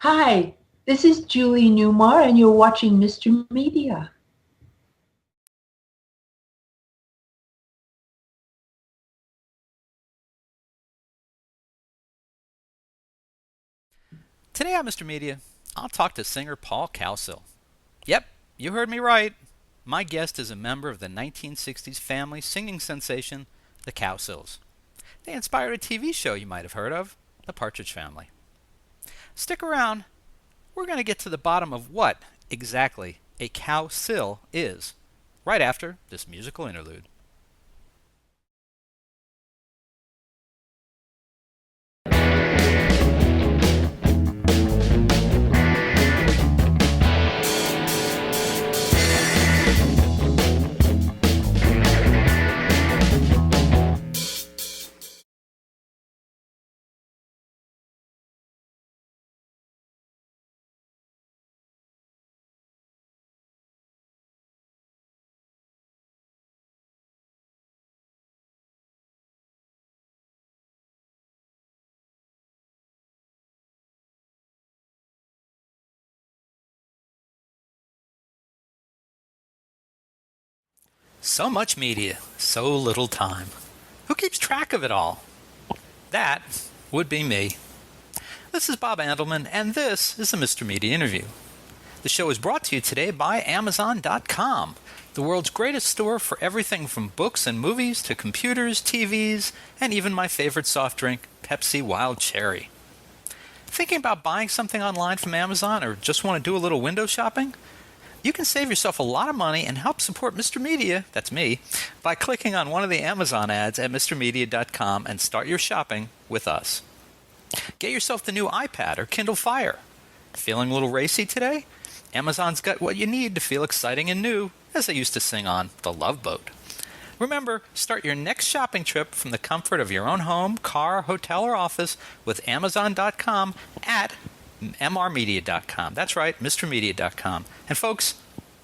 Hi, this is Julie Newmar, and you're watching Mr. Media. Today on Mr. Media, I'll talk to singer Paul Cowsill. Yep, you heard me right. My guest is a member of the 1960s family singing sensation, the Cowsills. They inspired a TV show you might have heard of, the Partridge Family. Stick around, we're going to get to the bottom of what exactly a cowsill is, right after this musical interlude. So much media, so little time. Who keeps track of it all? That would be me. This is Bob Andelman, and this is the Mr. Media Interview. The show is brought to you today by Amazon.com, the world's greatest store for everything from books and movies to computers, TVs, and even my favorite soft drink, Pepsi Wild Cherry. Thinking about buying something online from Amazon or just want to do a little window shopping? You can save yourself a lot of money and help support Mr. Media, that's me, by clicking on one of the Amazon ads at MrMedia.com and start your shopping with us. Get yourself the new iPad or Kindle Fire. Feeling a little racy today? Amazon's got what you need to feel exciting and new, as they used to sing on The Love Boat. Remember, start your next shopping trip from the comfort of your own home, car, hotel, or office with Amazon.com at MRmedia.com. That's right, MrMedia.com. And folks,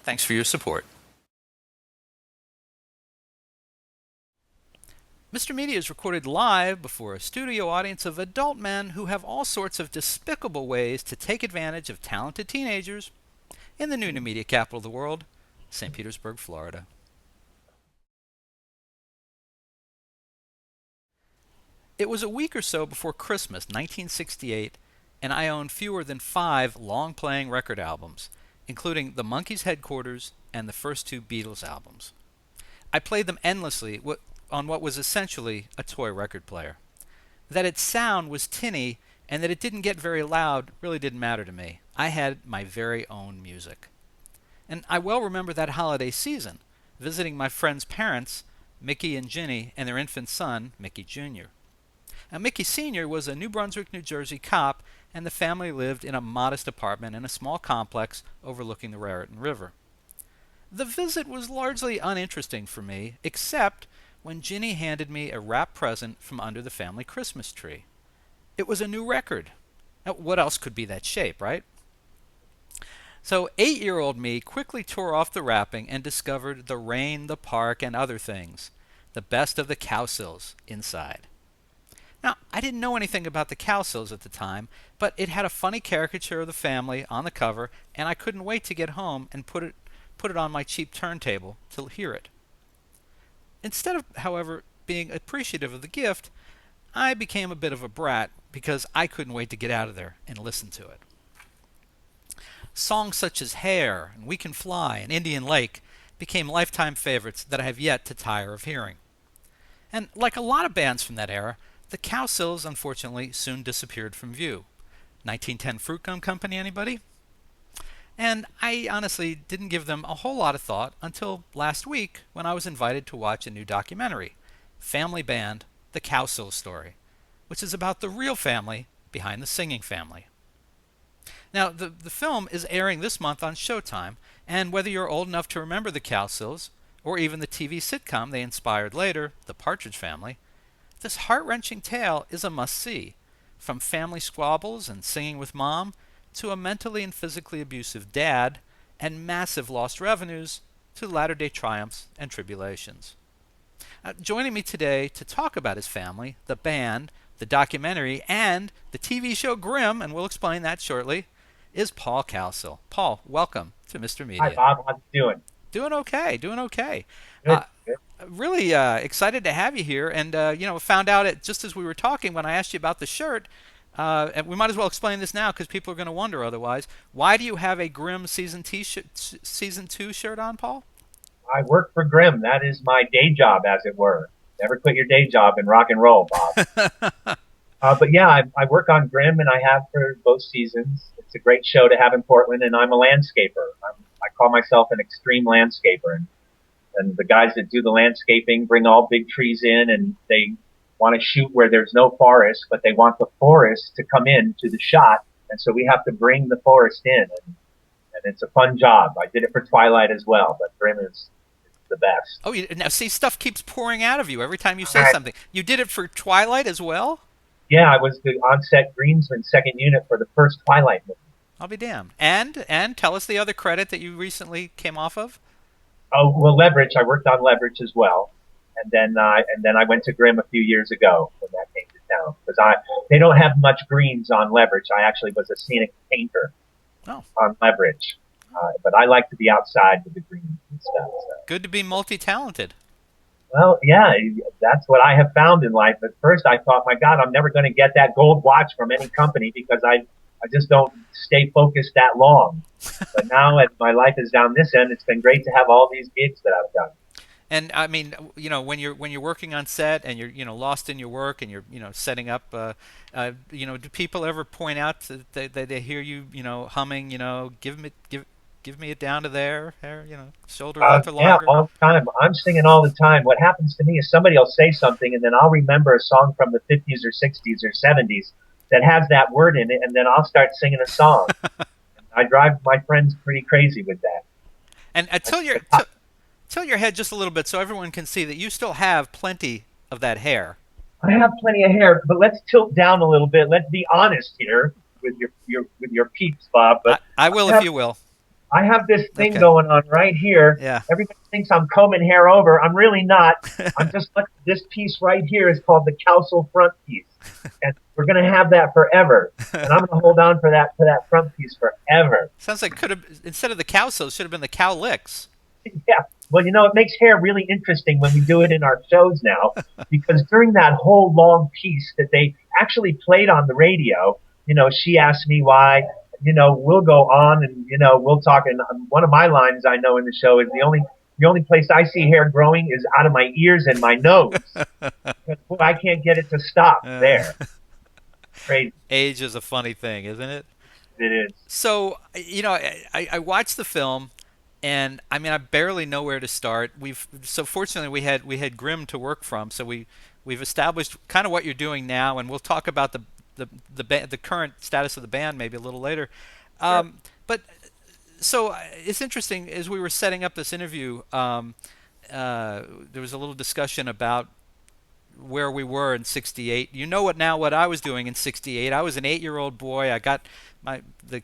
thanks for your support. Mr. Media is recorded live before a studio audience of adult men who have all sorts of despicable ways to take advantage of talented teenagers in the new media capital of the world, St. Petersburg, Florida. It was a week or so before Christmas, 1968, and I owned fewer than 5 long-playing record albums, including the Monkees' Headquarters and the first 2 Beatles albums. I played them endlessly on what was essentially a toy record player. That its sound was tinny and that it didn't get very loud really didn't matter to me. I had my very own music. And I well remember that holiday season, visiting my friend's parents, Mickey and Ginny, and their infant son, Mickey Jr. Now, Mickey Sr. was a New Brunswick, New Jersey cop, and the family lived in a modest apartment in a small complex overlooking the Raritan River. The visit was largely uninteresting for me, except when Ginny handed me a wrapped present from under the family Christmas tree. It was a new record. Now, what else could be that shape, right? So 8-year-old me quickly tore off the wrapping and discovered the rain, the park, and other things. The best of the Cowsills inside. Now, I didn't know anything about the Cowsills at the time, but it had a funny caricature of the family on the cover, and I couldn't wait to get home and put it on my cheap turntable to hear it. Instead of, however, being appreciative of the gift, I became a bit of a brat because I couldn't wait to get out of there and listen to it. Songs such as Hair and We Can Fly and Indian Lake became lifetime favorites that I have yet to tire of hearing. And like a lot of bands from that era, the Cowsills unfortunately soon disappeared from view. 1910 Fruitgum Company, anybody? And I honestly didn't give them a whole lot of thought until last week when I was invited to watch a new documentary, family band, The Cowsills Story, which is about the real family behind the singing family. Now, the film is airing this month on Showtime, and whether you're old enough to remember the Cowsills, or even the TV sitcom they inspired later, The Partridge Family, this heart-wrenching tale is a must-see, from family squabbles and singing with mom, to a mentally and physically abusive dad, and massive lost revenues, to latter-day triumphs and tribulations. Joining me today to talk about his family, the band, the documentary, and the TV show Grimm, and we'll explain that shortly, is Paul Cowsill. Paul, welcome to Mr. Hi, Media. Bob. How's it doing? Doing okay, doing okay. Good. Good. Really excited to have you here, and found out it just as we were talking when I asked you about the shirt. And we might as well explain this now because people are going to wonder otherwise. Why do you have a Grimm season 2 shirt on, Paul? I work for Grimm. That is my day job, as it were. Never quit your day job in rock and roll, Bob. But yeah, I work on Grimm, and I have for both seasons. It's a great show to have in Portland, and I'm a landscaper. I call myself an extreme landscaper, and the guys that do the landscaping bring all big trees in, and they want to shoot where there's no forest, but they want the forest to come in to the shot, and so we have to bring the forest in, and it's a fun job. I did it for Twilight as well, but Grimm is the best. Oh, now see, stuff keeps pouring out of you every time you say something. You did it for Twilight as well? Yeah, I was the on-set greensman second unit for the first Twilight movie. I'll be damned. And tell us the other credit that you recently came off of. Oh, well, Leverage. I worked on Leverage as well, and then I went to Grimm a few years ago when that came to town because they don't have much greens on Leverage. I actually was a scenic painter on Leverage, but I like to be outside with the greens and stuff. So. Good to be multi-talented. Well, yeah, that's what I have found in life. At first, I thought, my God, I'm never going to get that gold watch from any company because I just don't stay focused that long. But now, as my life is down this end, it's been great to have all these gigs that I've done. And I mean, when you're working on set and you're lost in your work and you're setting up, do people ever point out that they hear you humming, give me it down to there, shoulder length or longer? Yeah, all the time. I'm singing all the time. What happens to me is somebody will say something, and then I'll remember a song from the 50s or 60s or 70s that has that word in it, and then I'll start singing a song. I drive my friends pretty crazy with that. And tilt your head just a little bit so everyone can see that you still have plenty of that hair. I have plenty of hair, but let's tilt down a little bit. Let's be honest here with your peeps, Bob. But I will if you will. I have this thing going on right here. Yeah. Everybody thinks I'm combing hair over. I'm really not. I'm just like this piece right here is called the Cowsill front piece. And we're going to have that forever. And I'm going to hold on for that front piece forever. Sounds like instead of the Cowsills, should have been the Cowlicks. Yeah. Well, it makes hair really interesting when we do it in our shows now, because during that whole long piece that they actually played on the radio, she asked me why. We'll go on and, we'll talk. And one of my lines I know in the show is the only place I see hair growing is out of my ears and my nose. Because I can't get it to stop there. Crazy. Age is a funny thing, isn't it? It is. So, I watched the film, and I mean, I barely know where to start. So fortunately we had Grimm to work from, so we've established kind of what you're doing now, and we'll talk about the current status of the band maybe a little later. Sure. But so it's interesting, as we were setting up this interview, there was a little discussion about where we were in '68. What I was doing in '68. I was an 8-year-old boy. I got the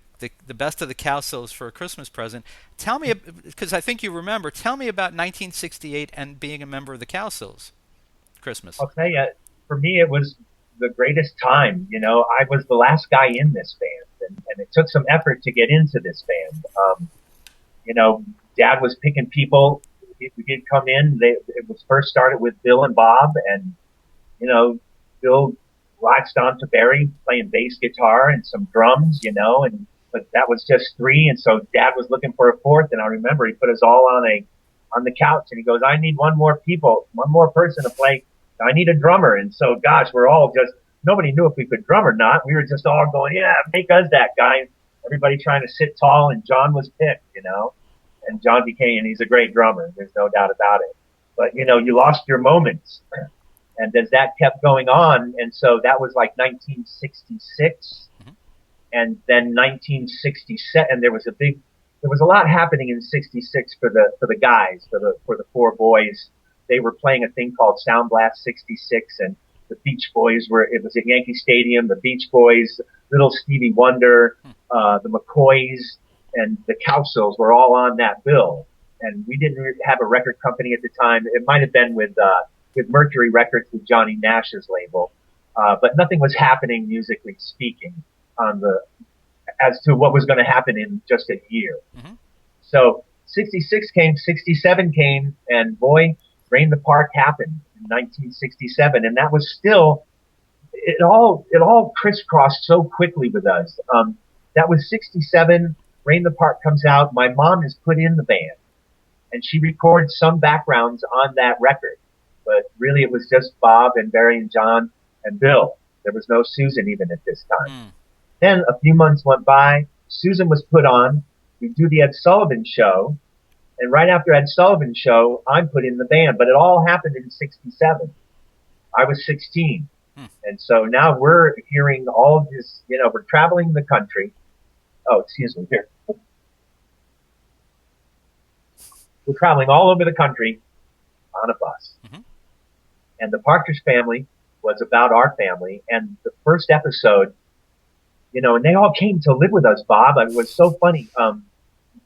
best of the Cowsills for a Christmas present. Tell me, because I think you remember. Tell me about 1968 and being a member of the Cowsills. Christmas. I'll tell you, for me, it was the greatest time. I was the last guy in this band, and it took some effort to get into this band. Dad was picking people. He'd come in. It was first started with Bill and Bob, and Bill latched on to Barry playing bass guitar and some drums, but that was just 3, and so Dad was looking for a 4th, and I remember he put us all on the couch, and he goes, "I need one more person to play. I need a drummer." And so, gosh, nobody knew if we could drum or not. We were just all going, "Yeah, make us that guy." Everybody trying to sit tall, and John was picked, and John and he's a great drummer. There's no doubt about it. But, you lost your moments. And as that kept going on, and so that was like 1966, and then 1967, and there was a lot happening in '66 for the guys, for the 4 boys. They were playing a thing called Sound Blast '66, and the Beach Boys it was at Yankee Stadium. The Beach Boys, Little Stevie Wonder, the McCoys, and the Cowsills were all on that bill. And we didn't have a record company at the time. It might have been with Mercury Records, with Johnny Nash's label. but nothing was happening musically speaking on the as to what was going to happen in just a year. Mm-hmm. So 66 came, 67 came, and boy, Rain in the Park happened in 1967, and that was still it all crisscrossed so quickly with us. That was 67. Rain in the Park comes out. My mom is put in the band, and she records some backgrounds on that record, but really it was just Bob and Barry and John and Bill. There was no Susan even at this time. Mm. Then a few months went by. Susan was put on. We do the Ed Sullivan Show, and right after Ed Sullivan Show, I'm put in the band. But it all happened in '67. I was 16. And so now we're hearing all this, we're traveling the country. Oh, excuse me, here. We're traveling all over the country on a bus. Mm-hmm. And the Partridge Family was about our family. And the first episode, and they all came to live with us, Bob. It was so funny.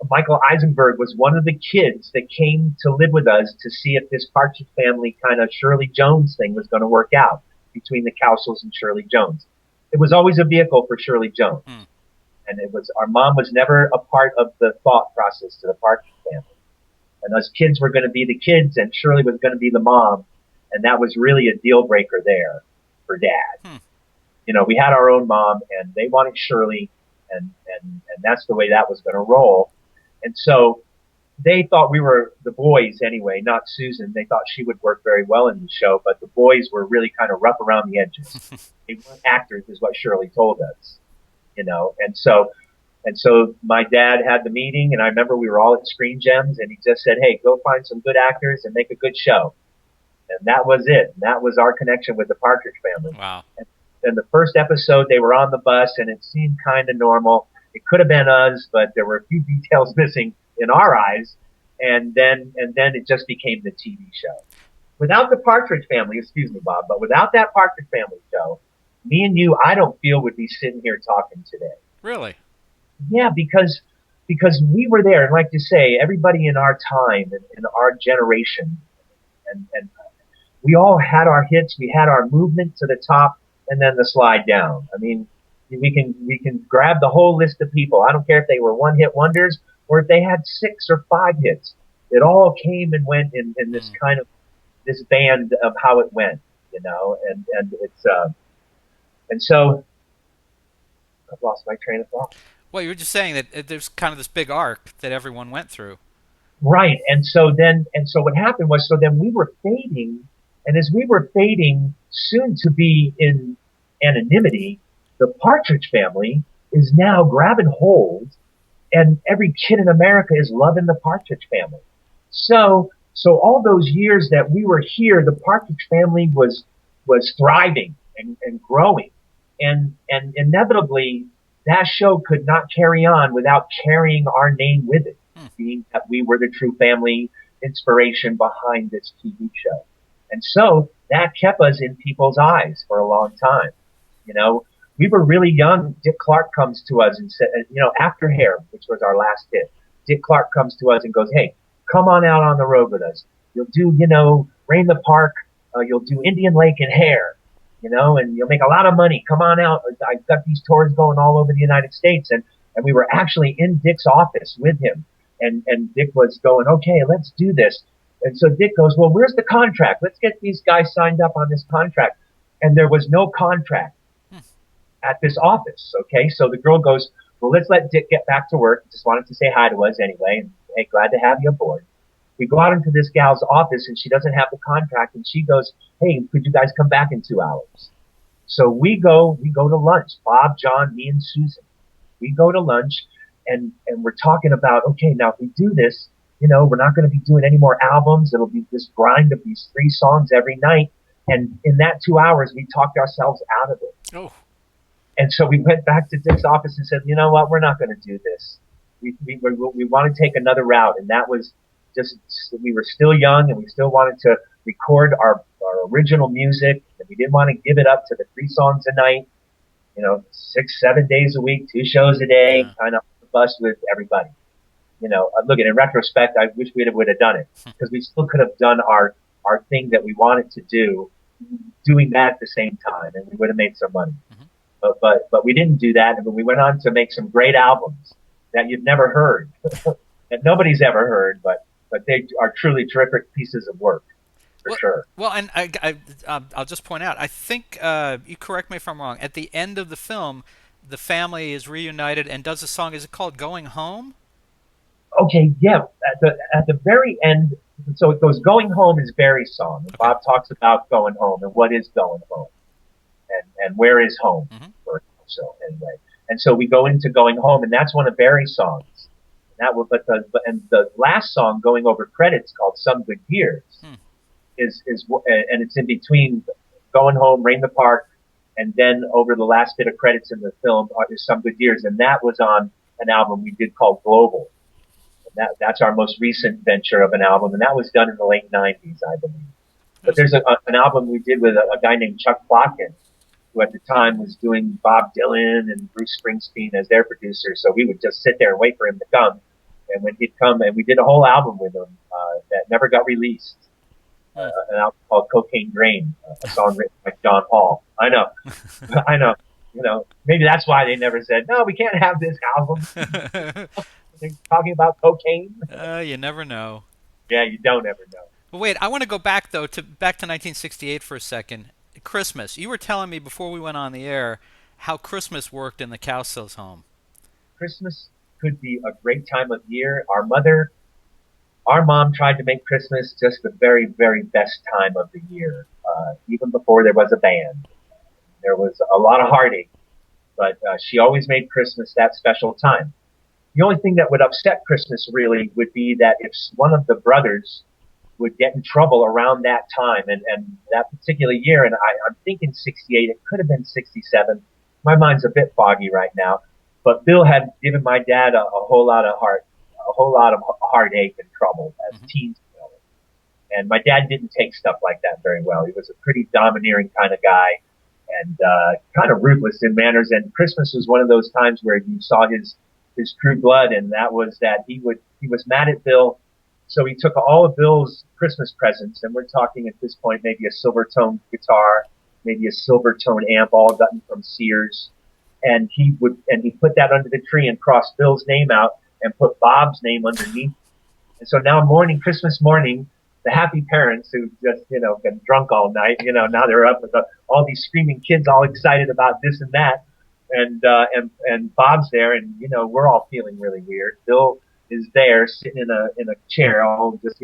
Michael Eisenberg was one of the kids that came to live with us to see if this Partridge Family kind of Shirley Jones thing was going to work out between the Cowsills and Shirley Jones. It was always a vehicle for Shirley Jones. Mm. And our mom was never a part of the thought process to the Partridge Family. And us kids were going to be the kids and Shirley was going to be the mom. And that was really a deal breaker there for Dad. Hmm. We had our own mom and they wanted Shirley and that's the way that was going to roll. And so they thought we were the boys anyway, not Susan. They thought she would work very well in the show, but the boys were really kind of rough around the edges. They weren't actors is what Shirley told us, and so my dad had the meeting and I remember we were all at Screen Gems and he just said, hey, go find some good actors and make a good show. And that was it. And that was our connection with the Partridge Family. Wow. And the first episode, they were on the bus and it seemed kind of normal. It could have been us, but there were a few details missing in our eyes. And then it just became the TV show. Without the Partridge Family, excuse me, Bob, but without that Partridge Family show, me and you, I don't feel would be sitting here talking today. Really? Yeah, because we were there. And like you say, everybody in our time and in our generation, and we all had our hits. We had our movement to the top and then the slide down. I mean, we can grab the whole list of people. I don't care if they were one-hit wonders or if they had 6 or 5 hits. It all came and went in this kind of this band of how it went, and it's and so I've lost my train of thought. Well, you were just saying that there's kind of this big arc that everyone went through. Right. And so what happened was, so then we were fading, and as we were fading soon to be in anonymity, the Partridge Family is now grabbing hold, and every kid in America is loving the Partridge Family. So all those years that we were here, the Partridge Family was thriving and growing. And inevitably that show could not carry on without carrying our name with it, being that we were the true family inspiration behind this TV show. And so that kept us in people's eyes for a long time. We were really young. Dick Clark comes to us and said, after Hair, which was our last hit, Dick Clark comes to us and goes, hey, come on out on the road with us. You'll do, Rain in the Park. You'll do Indian Lake and Hair, and you'll make a lot of money. Come on out. I've got these tours going all over the United States. And we were actually in Dick's office with him. And Dick was going, okay, let's do this. And so Dick goes, well, where's the contract? Let's get these guys signed up on this contract. And there was no contract at this office. Okay. So the girl goes, well, let's let Dick get back to work. Just wanted to say hi to us anyway. And hey, glad to have you aboard. We go out into this gal's office and she doesn't have the contract. And she goes, hey, could you guys come back in 2 hours? So we go to lunch. Bob, John, me and Susan. We go to lunch and we're talking about, okay, now if we do this, we're not going to be doing any more albums. It'll be this grind of these 3 songs every night. And in that 2 hours, we talked ourselves out of it. Oh. And so we went back to Dick's office and said, you know what, we're not going to do this. We want to take another route. And that was just, we were still young and we still wanted to record our original music. And we didn't want to give it up to the 3 songs a night, 6, 7 days a week, 2 shows a day, kind of on the bus with everybody. Look, in retrospect, I wish we would have done it because we still could have done our thing that we wanted to do doing that at the same time, and we would have made some money. Mhm. But we didn't do that, and we went on to make some great albums that you've never heard, that nobody's ever heard, but they are truly terrific pieces of work for Well, sure. well, and I'll just point out. I think you correct me if I'm wrong. At the end of the film, the family is reunited and does a song. Is it called "Going Home"? Okay, yeah, at the very end, so it goes, "Going Home" is Barry's song, and Okay. Bob talks about going home and what is going home, and where is home Hmm. for him. So anyway, and so we go into "Going Home," and that's one of Barry's songs. And that was, and the last song going over credits called "Some Good Years" Hmm. is and it's in between "Going Home," "Rain the Park," and then over the last bit of credits in the film is "Some Good Years," and that was on an album we did called Global. That's our most recent venture of an album, and that was done in the late '90s, I believe. But there's an album we did with a guy named Chuck Plotkin, who at the time was doing Bob Dylan and Bruce Springsteen as their producer. So we would just sit there and wait for him to come. And when he'd come, and we did a whole album with him that never got released. An album called Cocaine Drain, a song written by John Paul. I know, I know. Maybe that's why they never said, no, we can't have this album. They're talking about cocaine. You never know. Yeah, you don't ever know. But wait, I want to go back though to 1968 for a second. Christmas. You were telling me before we went on the air how Christmas worked in the Cowsills home. Christmas could be a great time of year. Our mom tried to make Christmas just the very, very best time of the year. Even before there was a band, there was a lot of heartache, but she always made Christmas that special time. The only thing that would upset Christmas really would be that if one of the brothers would get in trouble around that time and that particular year, and I'm thinking 68, it could have been 67. My mind's a bit foggy right now, but Bill had given my dad a whole lot of heartache and trouble as teens. And my dad didn't take stuff like that very well. He was a pretty domineering kind of guy and kind of ruthless in manners. And Christmas was one of those times where you saw his true blood, and that was that he was mad at Bill. So he took all of Bill's Christmas presents, and we're talking at this point maybe a Silvertone guitar, maybe a Silvertone amp, all gotten from Sears, and he put that under the tree and crossed Bill's name out and put Bob's name underneath. And so now Christmas morning, the happy parents who just, been drunk all night, now they're up with all these screaming kids all excited about this and that. And Bob's there, and we're all feeling really weird. Bill is there sitting in a chair, all just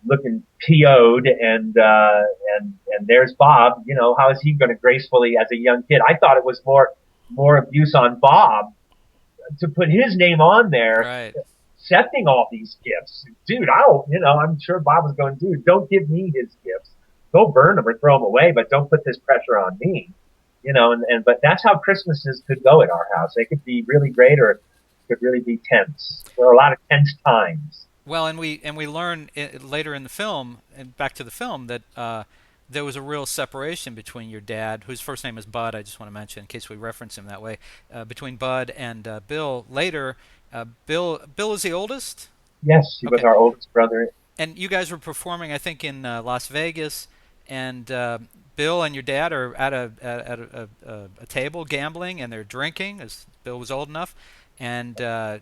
looking PO'd, and there's Bob. How is he going to gracefully, as a young kid? I thought it was more abuse on Bob to put his name on there, right, accepting all these gifts. Dude, I'm sure Bob was going, dude, don't give me his gifts. Go burn them or throw them away, but don't put this pressure on me. But that's how Christmases could go at our house. They could be really great, or could really be tense. There are a lot of tense times. Well, and we learn later in the film, and back to the film, that there was a real separation between your dad, whose first name is Bud. I just want to mention in case we reference him that way, between Bud and Bill. Later, Bill is the oldest. Yes, he was our oldest brother. And you guys were performing, I think, in Las Vegas, and Bill and your dad are at a table gambling, and they're drinking, as Bill was old enough. And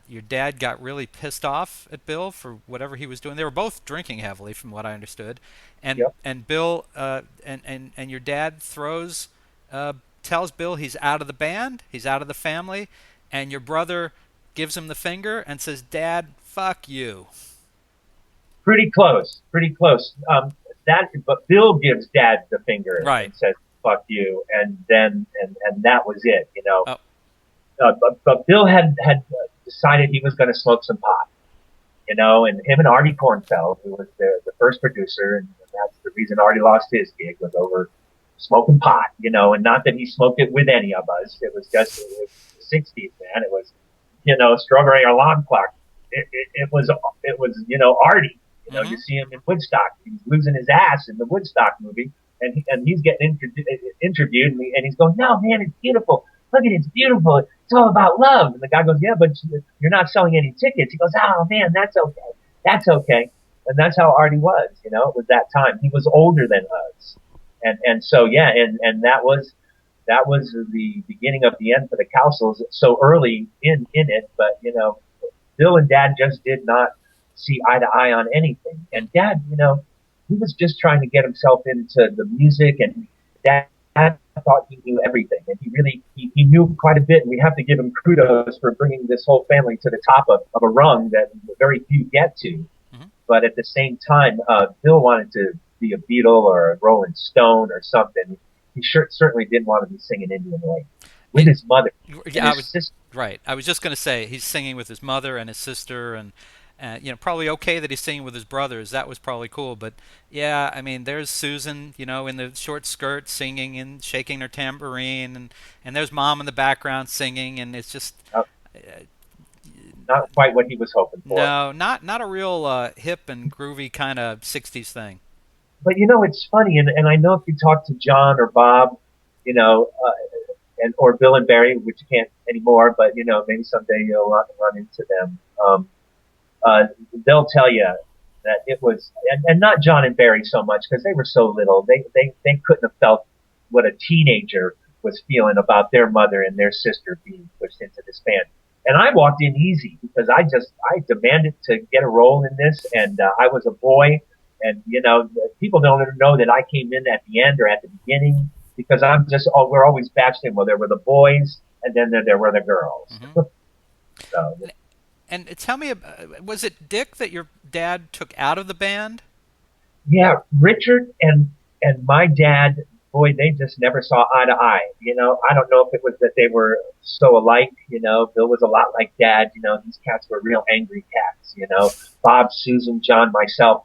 your dad got really pissed off at Bill for whatever he was doing. They were both drinking heavily, from what I understood. And Yep. and Bill and your dad tells Bill he's out of the band, he's out of the family, and your brother gives him the finger and says, "Dad, fuck you." Pretty close. But Bill gives Dad the finger, right, and says, "Fuck you," and then and that was it. Oh. But Bill had decided he was going to smoke some pot, and him and Artie Kornfeld, who was the first producer, and that's the reason Artie lost his gig, was over smoking pot, and not that he smoked it with any of us. It was just the 60s, man. It was, strawberry alarm clock. It was Artie. You see him in Woodstock. He's losing his ass in the Woodstock movie, and he's getting interviewed, and he's going, "No, man, it's beautiful. Look at it, it's beautiful. It's all about love." And the guy goes, "Yeah, but you're not selling any tickets." He goes, "Oh man, that's okay. That's okay." And that's how Artie was. It was that time. He was older than us. And so yeah, and that was the beginning of the end for the Cowsills so early in it. But Bill and Dad just did not see eye to eye on anything. And Dad, he was just trying to get himself into the music, and Dad thought he knew everything, and he knew quite a bit. And we have to give him kudos for bringing this whole family to the top of a rung that very few get to. Hmm. But at the same time, Bill wanted to be a Beatle or a Rolling Stone or something. He certainly didn't want to be singing Indian Lake with It, his mother and yeah, I his was sister. right. I was just going to say he's singing with his mother and his sister, and probably okay that he's singing with his brothers. That was probably cool. But yeah, I mean, there's Susan, in the short skirt singing and shaking her tambourine, and there's Mom in the background singing, and it's just Uh, uh, Not quite what he was hoping for. no, not a real hip and groovy kind of '60s thing. But it's funny, and I know if you talk to John or Bob, and or Bill and Barry, which you can't anymore, but maybe someday you'll run into them. Uh, they'll tell you that it was, and not John and Barry so much because they were so little. They couldn't have felt what a teenager was feeling about their mother and their sister being pushed into this band. And I walked in easy because I demanded to get a role in this, and I was a boy, and people don't know that I came in at the end or at the beginning because we're always batched in. Well, there were the boys, and then there were the girls. Hmm. So And tell me, was it Dick that your dad took out of the band? yeah, Richard and my dad, boy, they just never saw eye to eye. I don't know if it was that they were so alike. Bill was a lot like Dad. These cats were real angry cats. Bob, Susan, John, myself.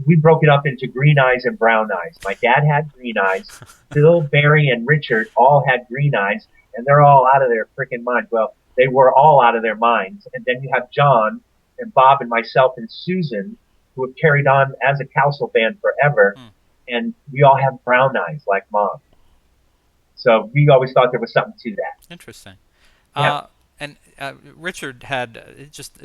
We broke it up into green eyes and brown eyes. My dad had green eyes. Bill, Barry, and Richard all had green eyes, and they're all out of their freaking minds. Well, they were all out of their minds. And then you have John and Bob and myself and Susan, who have carried on as a Cowsill band forever, Hmm. and we all have brown eyes like Mom. So we always thought there was something to that. Interesting. Yeah. And Richard had just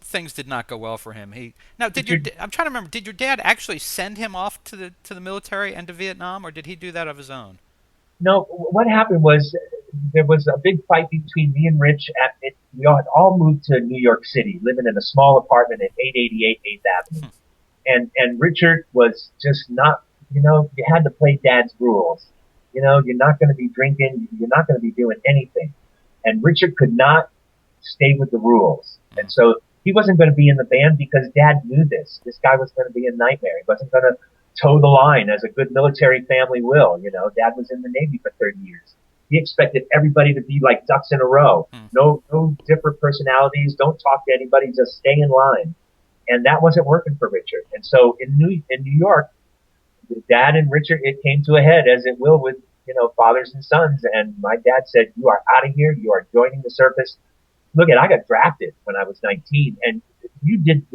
things did not go well for him. He now did your Richard, I'm trying to remember. Did your dad actually send him off to the military and to Vietnam, or did he do that of his own? no, what happened was there was a big fight between me and Rich. We all moved to New York City, living in a small apartment at 888 8th Avenue. Hmm. And Richard was just not, you had to play Dad's rules. You're not going to be drinking, you're not going to be doing anything. And Richard could not stay with the rules. Hmm. And so he wasn't going to be in the band because Dad knew this. This guy was going to be a nightmare. He wasn't going to toe the line as a good military family will. Dad was in the Navy for 30 years. He expected everybody to be like ducks in a row. Hmm. No different personalities. Don't talk to anybody. Just stay in line. And that wasn't working for Richard. And so in New York, Dad and Richard, it came to a head as it will with, fathers and sons. And my dad said, "You are out of here. You are joining the service." Look I got drafted when I was 19, and you did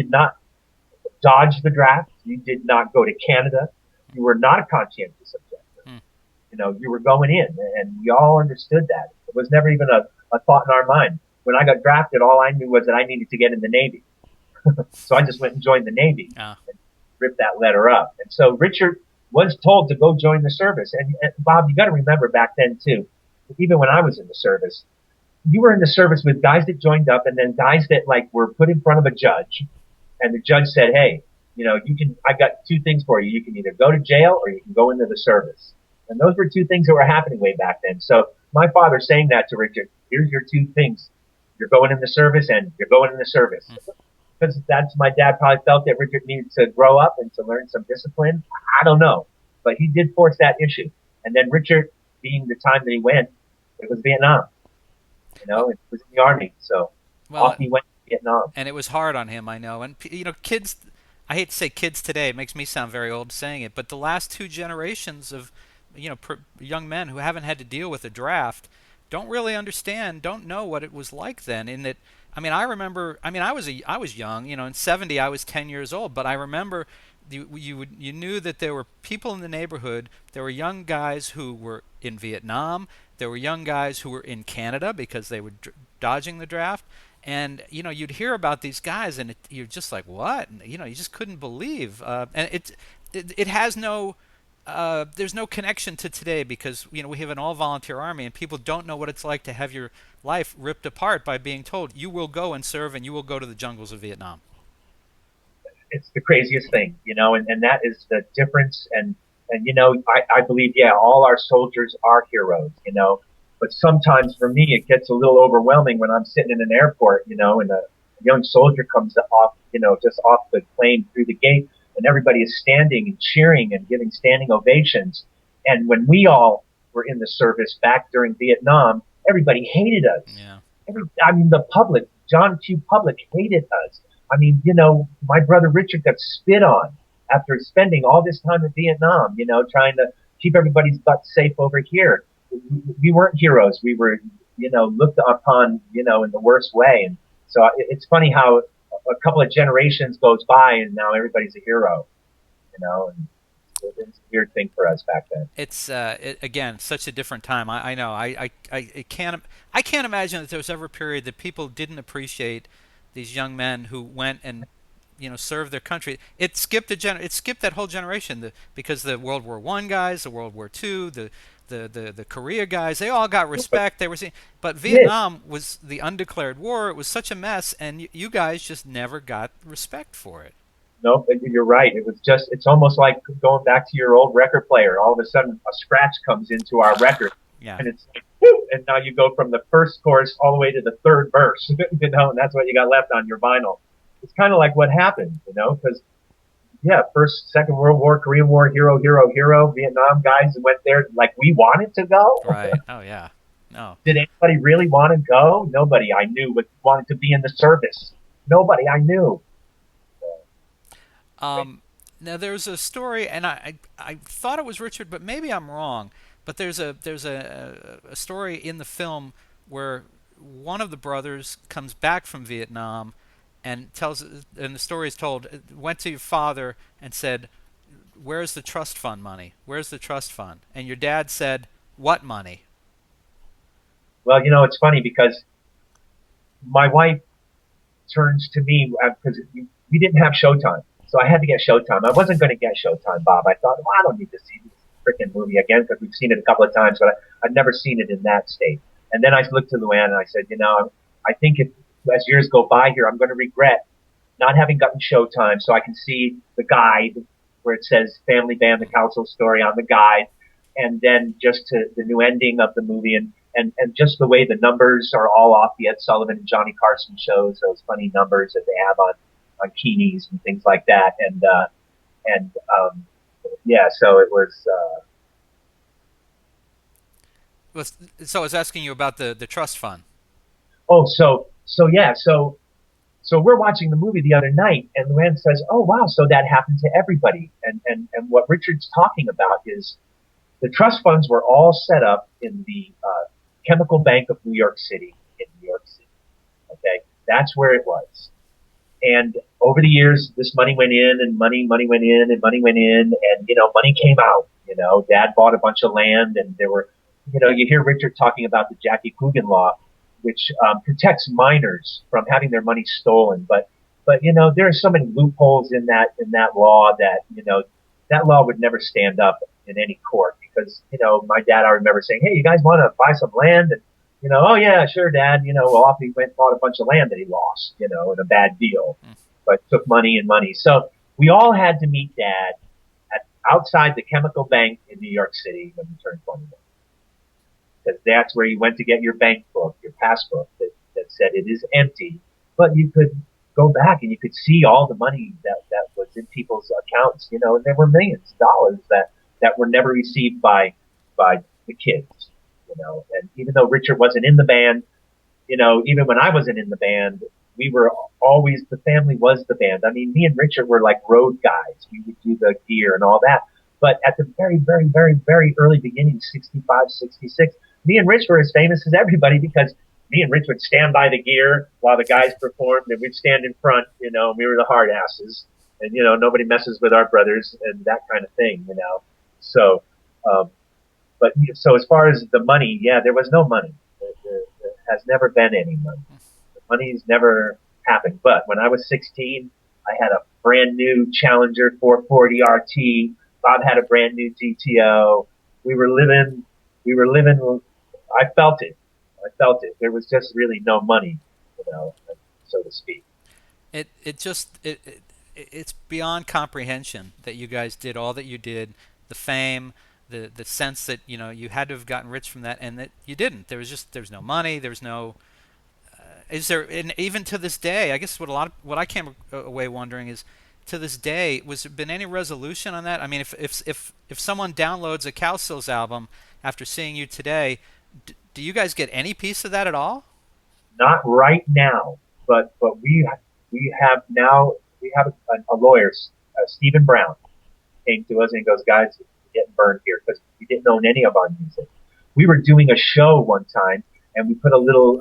not dodge the draft. You did not go to Canada. You were not a conscientious objector. Hmm. You were going in, and we all understood that. It was never even a thought in our mind. When I got drafted, all I knew was that I needed to get in the Navy. So I just went and joined the Navy Ah. and ripped that letter up. And so Richard was told to go join the service. And Bob, you got to remember back then too, even when I was in the service, you were in the service with guys that joined up and then guys that like were put in front of a judge, and the judge said, "Hey, I got two things for you. You can either go to jail or you can go into the service." And those were two things that were happening way back then. So my father saying that to Richard, "Here's your two things. You're going in the service and you're going in the service." Because that's my dad probably felt that Richard needed to grow up and to learn some discipline. I don't know, but he did force that issue. And then Richard, being the time that he went, it was Vietnam. It was in the army, so Well, off he went to Vietnam. and it was hard on him, I know. And kids, I hate to say kids today, it makes me sound very old saying it, but the last two generations of young men who haven't had to deal with a draft don't really understand, don't know what it was like then. In that, I mean, I remember, I was young, in '70 I was 10 years old, but I remember you knew that there were people in the neighborhood. There were young guys who were in Vietnam. There were young guys who were in Canada because they were dodging the draft. And you'd hear about these guys, and you're just like, what? And, you just couldn't believe. And it has no there's no connection to today because we have an all volunteer army and people don't know what it's like to have your life ripped apart by being told you will go and serve and you will go to the jungles of Vietnam. It's the craziest thing, and that is the difference. And I believe, yeah, all our soldiers are heroes. But sometimes for me, it gets a little overwhelming when I'm sitting in an airport, and a young soldier comes off, just off the plane through the gate, and everybody is standing and cheering and giving standing ovations. And when we all were in the service back during Vietnam, everybody hated us. Yeah. The public, John Q. Public hated us. My brother Richard got spit on after spending all this time in Vietnam, trying to keep everybody's butt safe over here. We weren't heroes. We were, looked upon, in the worst way. And so it's funny how a couple of generations goes by and now everybody's a hero, and it's a weird thing for us back then. It's again such a different time. I know. I can't imagine that there was ever a period that people didn't appreciate these young men who went and served their country. It skipped it skipped that whole generation because the World War I guys, the World War II, the Korea guys, they all got respect. They were seen, but Vietnam was the undeclared war. It was such a mess, and you guys just never got respect for it. No, you're right. It's almost like going back to your old record player. All of a sudden, a scratch comes into our record, Yeah. and it's like, whoo, and now you go from the first chorus all the way to the third verse, and that's what you got left on your vinyl. It's kind of like what happened, because, yeah, First, Second World War, Korean War, hero, hero, hero, Vietnam guys went there like we wanted to go. Right. Oh, yeah. No. Did anybody really want to go? Nobody I knew wanted to be in the service. Nobody I knew. Now there's a story, and I thought it was Richard, but maybe I'm wrong. But there's a story in the film where one of the brothers comes back from Vietnam and the story is told, went to your father and said, "Where's the trust fund money? Where's the trust fund?" And your dad said, "What money?" Well, it's funny because my wife turns to me because we didn't have Showtime. So I had to get Showtime. I wasn't going to get Showtime, Bob. I thought, well, I don't need to see this freaking movie again because we've seen it a couple of times, but I'd never seen it in that state. And then I looked to Luann and I said, I think as years go by here, I'm going to regret not having gotten Showtime so I can see the guide where it says Family Band, the Cowsills Story on the guide, and then just to the new ending of the movie and just the way the numbers are all off the Ed Sullivan and Johnny Carson shows, those funny numbers that they have on Keenies and things like that. Yeah, so it was, So I was asking you about the trust fund. Oh, so we're watching the movie the other night and Luann says, oh wow, so that happened to everybody. And what Richard's talking about is the trust funds were all set up in the, Chemical Bank of New York City in New York City. Okay. That's where it was. And over the years, this money went in and money went in and money went in and, money came out. Dad bought a bunch of land and there were, you hear Richard talking about the Jackie Coogan law, which protects minors from having their money stolen. But there are so many loopholes in that law that, that law would never stand up in any court because, my dad, I remember saying, hey, you guys want to buy some land? And, oh yeah, sure, Dad. Well, off he went and bought a bunch of land that he lost, in a bad deal, but took money and money. So we all had to meet Dad outside the Chemical Bank in New York City when we turned 21. Because that's where you went to get your bank book, your passbook that said it is empty, but you could go back and you could see all the money that was in people's accounts, and there were millions of dollars that were never received by the kids. And even though Richard wasn't in the band, even when I wasn't in the band, we were always, the family was the band. I mean, me and Richard were like road guys. We would do the gear and all that. But at the very, very, very, very early beginning, 65, 66, me and Rich were as famous as everybody because me and Rich would stand by the gear while the guys performed and we'd stand in front, we were the hard asses and, nobody messes with our brothers and that kind of thing, So, but so as far as the money, yeah, there was no money. There has never been any money. The money's never happened. But when I was 16, I had a brand new Challenger 440 RT. Bob had a brand new GTO. We were living, I felt it. There was just really no money, so to speak. It's beyond comprehension that you guys did all that you did, the fame, the sense that you had to have gotten rich from that, and that you didn't. There's no money. There's no. Is there? And even to this day, I guess what I came away wondering is, to this day, was there been any resolution on that? I mean, if someone downloads a Cowsills album after seeing you today, do you guys get any piece of that at all? Not right now, but we have now. We have a lawyer, Stephen Brown, came to us and he goes, "Guys, we're getting burned here because we didn't own any of our music. We were doing a show one time and we put a little,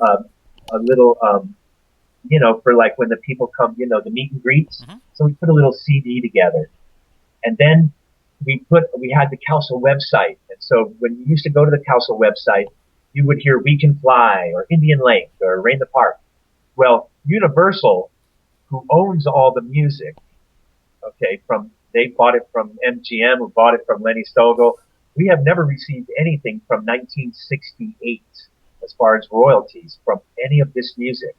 for like when the people come, the meet and greets. Mm-hmm. So we put a little CD together, and then we had the Cowsill website. And so when you used to go to the Cowsill website, you would hear We Can Fly or Indian Lake or Rain the Park. Well, Universal, who owns all the music, they bought it from MGM, who bought it from Lenny Stogel. We have never received anything from 1968 as far as royalties from any of this music.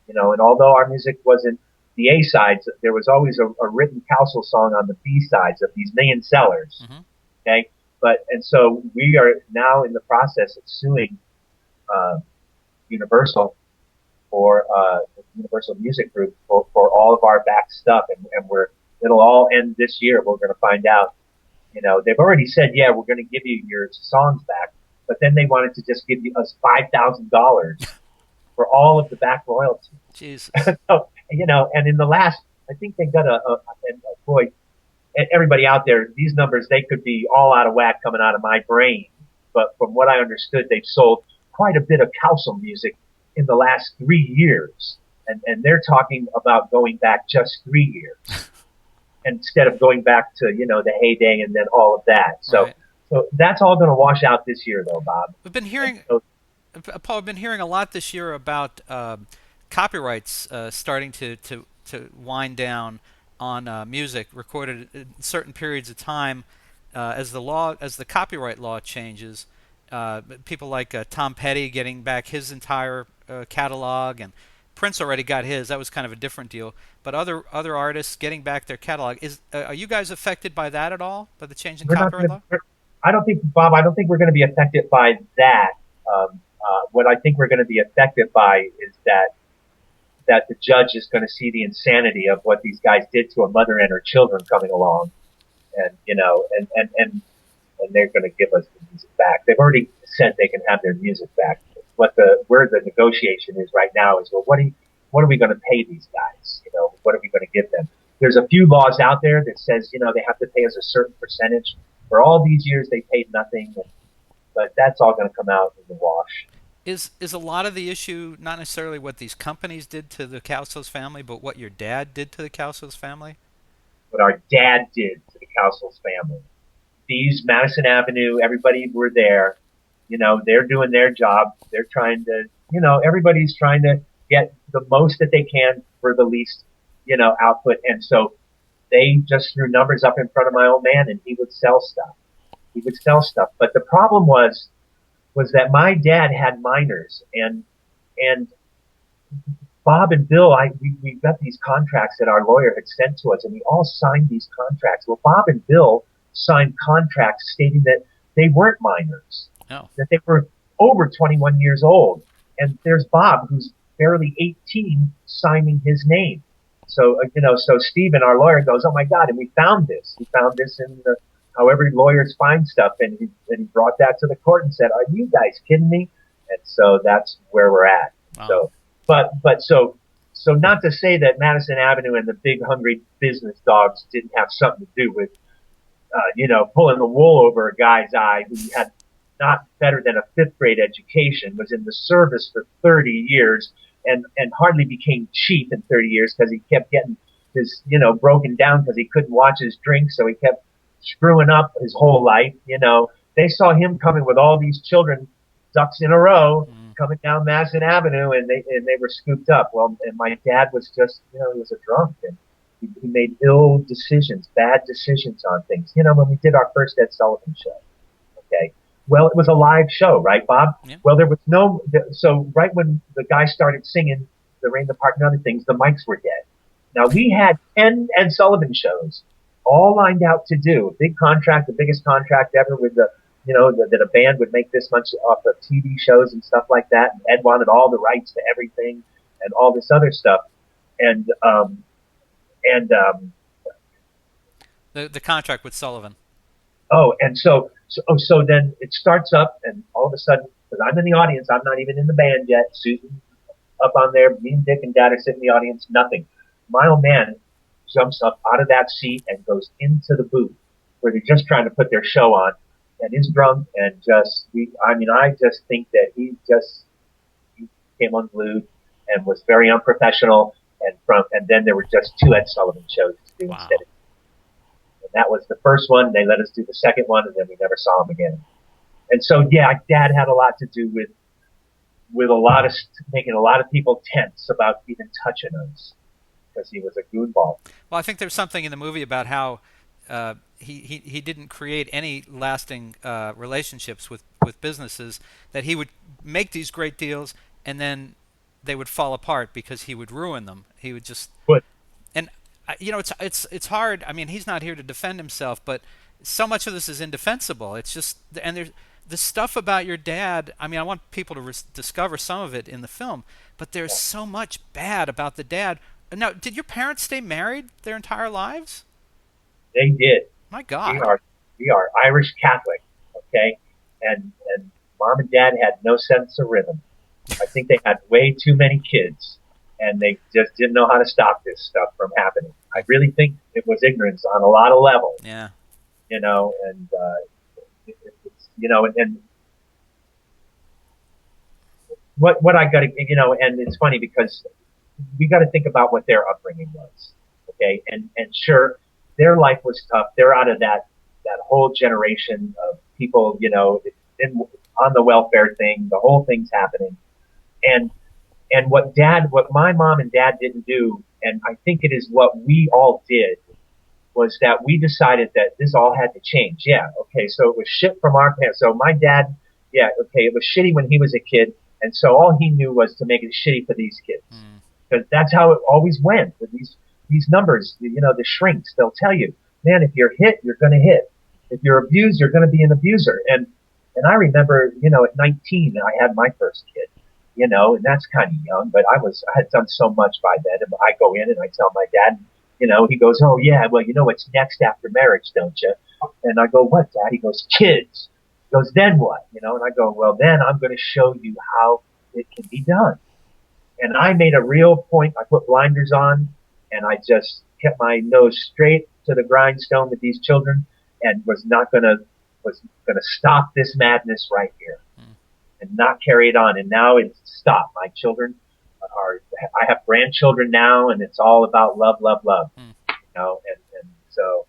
And although our music wasn't the A-sides, there was always a written Cowsill song on the B-sides of these million sellers. Mm-hmm. Okay? And so we are now in the process of suing Universal for the Universal Music Group for all of our back stuff, and it'll all end this year. We're going to find out. They've already said, yeah, we're going to give you your songs back, but then they wanted to just give us $5,000 for all of the back royalties. Jesus. So, and in the last, I think they got boy, everybody out there, these numbers, they could be all out of whack coming out of my brain, but from what I understood, they've sold quite a bit of Cowsill music in the last 3 years, and they're talking about going back just 3 years instead of going back to the heyday and then all of that. So, right. So that's all going to wash out this year, though, Bob. We've been hearing, Paul. I've been hearing a lot this year about copyrights starting to wind down on music recorded in certain periods of time as the copyright law changes. People like Tom Petty getting back his entire catalog, and Prince already got his. That was kind of a different deal. But other artists getting back their catalog. Are you guys affected by that at all? By the change in copyright law? I don't think, Bob. I don't think we're going to be affected by that. What I think we're going to be affected by is that the judge is going to see the insanity of what these guys did to a mother and her children coming along, and and they're going to give us the music back. They've already said they can have their music back. Where the negotiation is right now is, well, what are we going to pay these guys? What are we going to give them? There's a few laws out there that says, they have to pay us a certain percentage. For all these years, they paid nothing, but that's all going to come out in the wash. Is a lot of the issue not necessarily what these companies did to the Cowsills family, but what your dad did to the Cowsills family? What our dad did to the Cowsills family. These Madison Avenue, everybody were there. They're doing their job. They're trying to, everybody's trying to get the most that they can for the least, output. And so they just threw numbers up in front of my old man, and he would sell stuff. But the problem was that my dad had minors, and Bob and Bill, we got these contracts that our lawyer had sent to us, and we all signed these contracts. Well, Bob and Bill signed contracts stating that they weren't minors, that they were over 21 years old. And there's Bob, who's barely 18, signing his name. So, so Stephen, our lawyer, goes, oh my God, and we found this. We found this in however lawyers find stuff, and he brought that to the court and said, are you guys kidding me? And so that's where we're at. Wow. So not to say that Madison Avenue and the big hungry business dogs didn't have something to do with, pulling the wool over a guy's eye who had not better than a 5th grade education, was in the service for 30 years and hardly became chief in 30 years because he kept getting his, broken down because he couldn't watch his drink. So he kept screwing up his whole life. They saw him coming with all these children, ducks in a row, coming down Madison Avenue, and they were scooped up. Well, and my dad was just, he was a drunk, He made ill decisions, bad decisions on things. You know, when we did our first Ed Sullivan show, okay, well, it was a live show, right, Bob? Yeah. Well, there was no, so right when the guy started singing the Rain in the Park and other things, the mics were dead. Now, we had 10 Ed Sullivan shows all lined out to do. A big contract, the biggest contract ever with the, you know, that a band would make this much off of TV shows and stuff like that. And Ed wanted all the rights to everything and all this other stuff. And, The contract with Sullivan. oh, and so then it starts up, and all of a sudden, because I'm in the audience, I'm not even in the band yet. Susan up on there, me and Dick and Dad are sitting in the audience, nothing. My old man jumps up out of that seat and goes into the booth where they're just trying to put their show on, and is drunk and I just think that he came unglued and was very unprofessional, and then there were just 2 Ed Sullivan shows to do instead of. And that was the first one. They let us do the second one, and then we never saw him again. And so, yeah, Dad had a lot to do with making a lot of people tense about even touching us because he was a goonball. Well, I think there's something in the movie about how he didn't create any lasting relationships with businesses, that he would make these great deals and then they would fall apart because he would ruin them. He would just and you know, it's hard. I mean, he's not here to defend himself, but so much of this is indefensible. It's just, and there's the stuff about your dad. I mean, I want people to discover some of it in the film, but there's so much bad about the dad. Now, did your parents stay married their entire lives? They did. My God. We are Irish Catholic, okay? And Mom and Dad had no sense of rhythm. I think they had way too many kids, and they just didn't know how to stop this stuff from happening. I really think it was ignorance on a lot of levels. Yeah. You know, and it's, you know, and what I got to, you know, and it's funny because we got to think about what their upbringing was, okay? And sure, their life was tough. They're out of that whole generation of people, you know, on the welfare thing. The whole thing's happening, and what my mom and Dad didn't do, and I think it is what we all did, was that we decided that this all had to change. Yeah, okay, so it was shit from our parents. So my dad, yeah, okay, it was shitty when he was a kid, and so all he knew was to make it shitty for these kids. Because that's how it always went with these numbers. You know, the shrinks, they'll tell you, man, if you're hit, you're going to hit. If you're abused, you're going to be an abuser. And I remember, you know, at 19, I had my first kid, you know, and that's kind of young, but I had done so much by then. And I go in and I tell my dad, you know, he goes, oh yeah, well, you know what's next after marriage, don't you? And I go, what, Dad? He goes, kids. He goes, then what? You know, and I go, well, then I'm going to show you how it can be done. And I made a real point. I put blinders on and I just kept my nose straight to the grindstone with these children and was going to stop this madness right here and not carry it on. And now it's stopped. My children I have grandchildren now, and it's all about love, love, love. You know, and so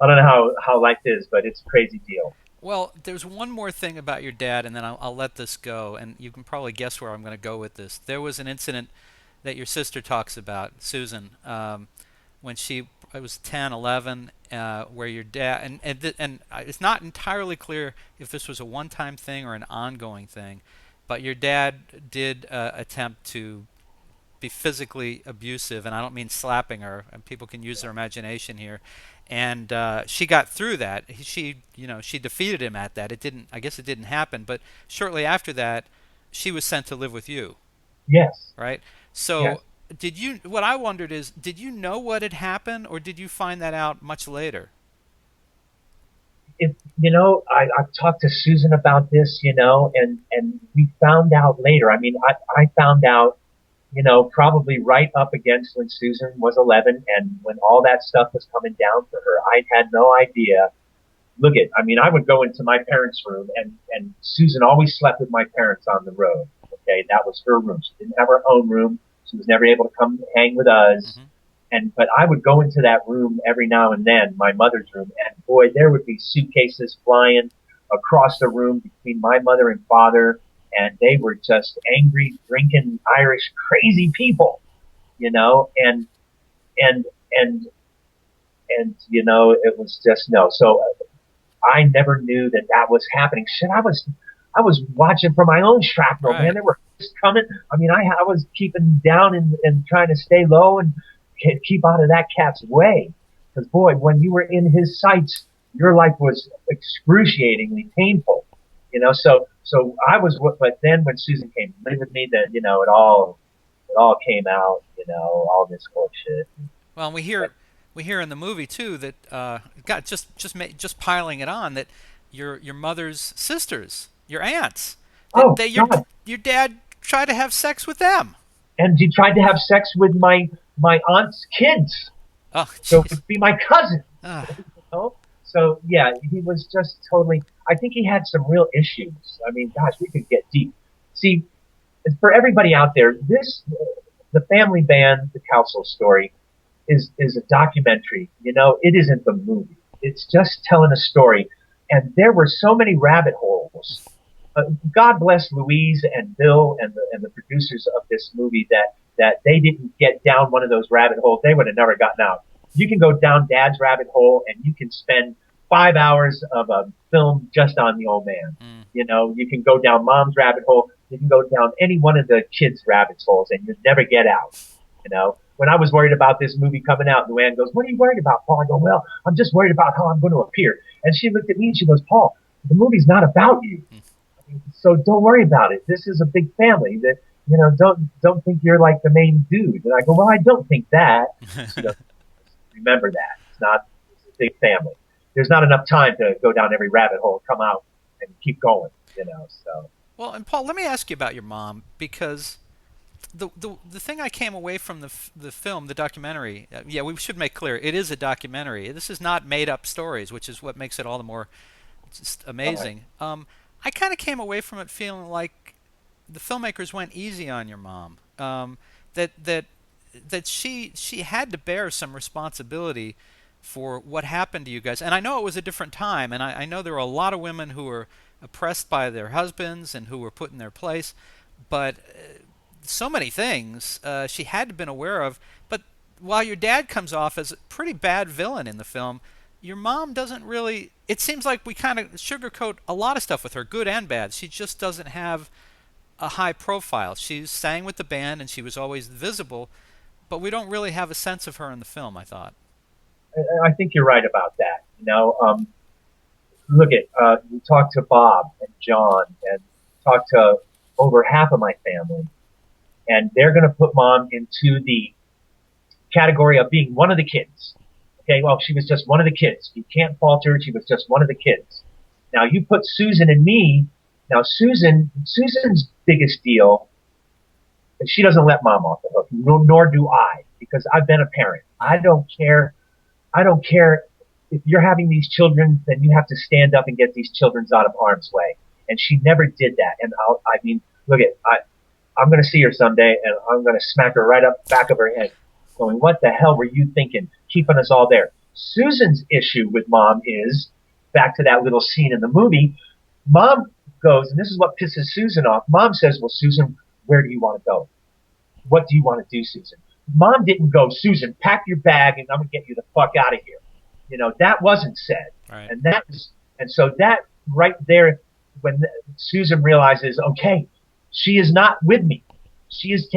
I don't know how life is, but it's a crazy deal. Well, there's one more thing about your dad, and then I'll let this go, and you can probably guess where I'm going to go with this. There was an incident that your sister talks about, Susan, when it was 10, 11, where your dad, and it's not entirely clear if this was a one-time thing or an ongoing thing, but your dad did attempt to be physically abusive, and I don't mean slapping her, and people can use their imagination here. And she got through that. She defeated him at that. I guess it didn't happen, but shortly after that, she was sent to live with you. Yes. Right? So yes. What I wondered is, did you know what had happened, or did you find that out much later? You know, I've talked to Susan about this, you know, and we found out later. I mean, I found out, you know, probably right up against when Susan was 11 and when all that stuff was coming down for her. I had no idea. I mean, I would go into my parents' room and Susan always slept with my parents on the road. Okay. That was her room. She didn't have her own room. She was never able to come hang with us. But I would go into that room every now and then, my mother's room, and boy, there would be suitcases flying across the room between my mother and father. And they were just angry, drinking, Irish, crazy people, you know, and and it was just no. So I never knew that was happening. Shit, I was watching for my own shrapnel, man. Right. They were just coming. I mean, I was keeping down and trying to stay low and keep out of that cat's way. Because boy, when you were in his sights, your life was excruciatingly painful. So I was, but then when Susan came to live with me, then it all came out. All this bullshit. Well, and we hear in the movie too that God, just piling it on, that your mother's sisters, your aunts, that Oh they God! your dad tried to have sex with them. And he tried to have sex with my aunt's kids. Oh, So it jeez. would be my cousin. Ah, know? So yeah, he was just totally. I think he had some real issues. I mean, gosh, we could get deep. See, for everybody out there, the family band, the Cowsills Story, is a documentary. It isn't the movie. It's just telling a story, and there were so many rabbit holes. God bless Louise and Bill and the producers of this movie that they didn't get down one of those rabbit holes. They would have never gotten out. You can go down Dad's rabbit hole and you can spend 5 hours of a film just on the old man. You can go down Mom's rabbit hole. You can go down any one of the kids' rabbit holes and you never get out. When I was worried about this movie coming out, Luann goes, "What are you worried about, Paul?" I go, "Well, I'm just worried about how I'm going to appear." And she looked at me and she goes, "Paul, the movie's not about you. So don't worry about it. This is a big family. That don't think you're like the main dude." And I go, "Well, I don't think that." She goes, "Remember that. It's a big family. There's not enough time to go down every rabbit hole, come out and keep going, so." well, and Paul, let me ask you about your mom, because the thing I came away from the film, the documentary, yeah, we should make clear it is a documentary. This is not made up stories, which is what makes it all the more just amazing. I kind of came away from it feeling like the filmmakers went easy on your mom. That she had to bear some responsibility for what happened to you guys. And I know it was a different time, and I know there were a lot of women who were oppressed by their husbands and who were put in their place. But so many things she had to have been aware of. But while your dad comes off as a pretty bad villain in the film, your mom doesn't really. It seems like we kind of sugarcoat a lot of stuff with her, good and bad. She just doesn't have a high profile. She sang with the band and she was always visible, but we don't really have a sense of her in the film, I thought. I think you're right about that. Look at you talk to Bob and John and talk to over half of my family, and they're going to put Mom into the category of being one of the kids. Okay, well, she was just one of the kids. You can't fault her. She was just one of the kids. Now you put Susan and me. Now Susan's biggest deal is she doesn't let Mom off the hook, nor do I, because I've been a parent. I don't care if you're having these children, then you have to stand up and get these children out of harm's way. And she never did that. And I'm going to see her someday and I'm going to smack her right up the back of her head going, "What the hell were you thinking, keeping us all there?" Susan's issue with Mom is, back to that little scene in the movie, Mom goes, and this is what pisses Susan off. Mom says, "Well, Susan, where do you want to go? What do you want to do, Susan?" Mom didn't go, "Susan, pack your bag and I'm going to get you the fuck out of here." That wasn't said. Right. And so that right there, when Susan realizes, okay, she is not with me. She is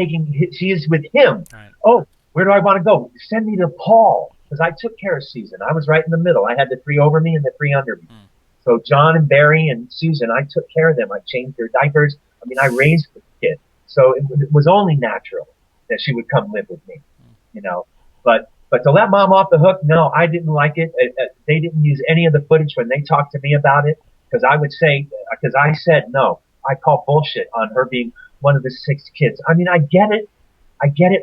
with him. Right. Oh, where do I want to go? Send me to Paul. Because I took care of Susan. I was right in the middle. I had the 3 over me and the 3 under me. So John and Barry and Susan, I took care of them. I changed their diapers. I mean, I raised the kid. So it was only natural that she would come live with me, But to let Mom off the hook, no, I didn't like it. They didn't use any of the footage when they talked to me about it, because I said no. I call bullshit on her being one of the 6 kids. I mean, I get it.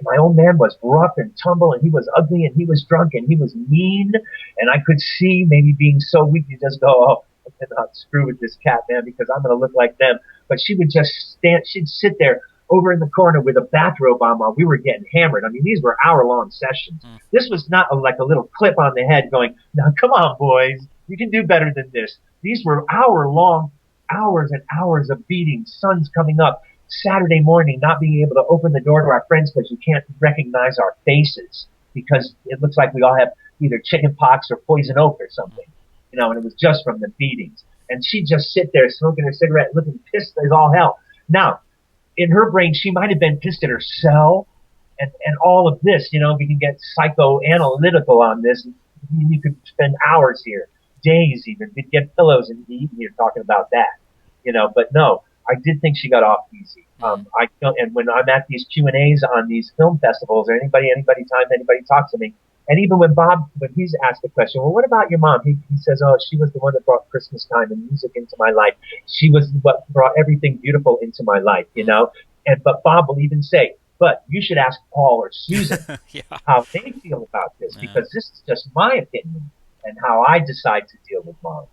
My old man was rough and tumble, and he was ugly, and he was drunk, and he was mean, and I could see maybe being so weak, you just go, "Oh, I cannot screw with this cat, man, because I'm going to look like them." But she would just she'd sit there over in the corner with a bathrobe on while we were getting hammered. I mean, these were hour-long sessions. This was not like a little clip on the head going, "Now, come on, boys, you can do better than this." These were hour-long, hours and hours of beatings, sun's coming up, Saturday morning, not being able to open the door to our friends because you can't recognize our faces, because it looks like we all have either chicken pox or poison oak or something, and it was just from the beatings. And she'd just sit there smoking her cigarette, looking pissed as all hell. Now, in her brain, she might have been pissed at herself and all of this, we can get psychoanalytical on this. You could spend hours here, days even. We'd get pillows and eat here talking about that, but no, I did think she got off easy. And when I'm at these Q&As on these film festivals or anybody talks to me, and even when he's asked the question, well, what about your mom? He says, oh, she was the one that brought Christmas time and music into my life. She was what brought everything beautiful into my life, but Bob will even say, but you should ask Paul or Susan Yeah. how they feel about this, because this is just my opinion and how I decide to deal with mom.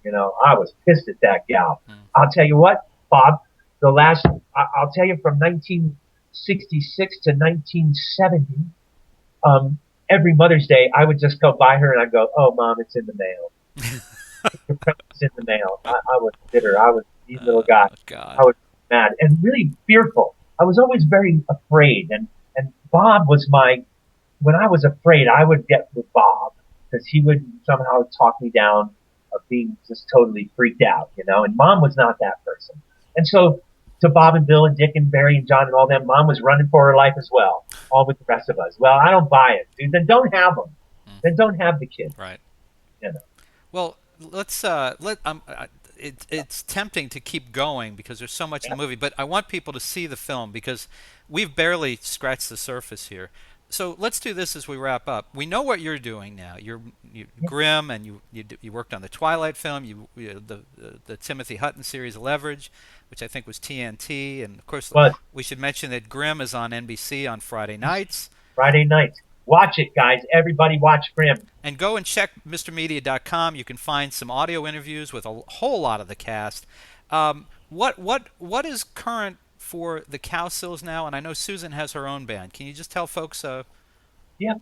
I was pissed at that gal. I'll tell you what, Bob, I'll tell you from 1966 to 1970, every Mother's Day, I would just go by her and I'd go, oh, Mom, it's in the mail. It's in the mail. I was bitter. I was a little guy. God. I was mad and really fearful. I was always very afraid. And Bob was when I was afraid, I would get with Bob because he would somehow talk me down of being just totally freaked out, and Mom was not that person. And so to Bob and Bill and Dick and Barry and John and all them, Mom was running for her life as well, all with the rest of us. Well, I don't buy it, dude. Then don't have them. Then don't have the kid. Right. Well, let's it's tempting to keep going because there's so much in the movie, but I want people to see the film because we've barely scratched the surface here. So let's do this as we wrap up. We know what you're doing now. You're Grimm, and you worked on the Twilight film, the Timothy Hutton series Leverage, which I think was TNT, and of course we should mention that Grimm is on NBC on Friday nights. Friday nights. Watch it, guys. Everybody watch Grimm. And go and check MrMedia.com. You can find some audio interviews with a whole lot of the cast. What is current for the Cowsills now? And I know Susan has her own band. Can you just tell folks? Yeah.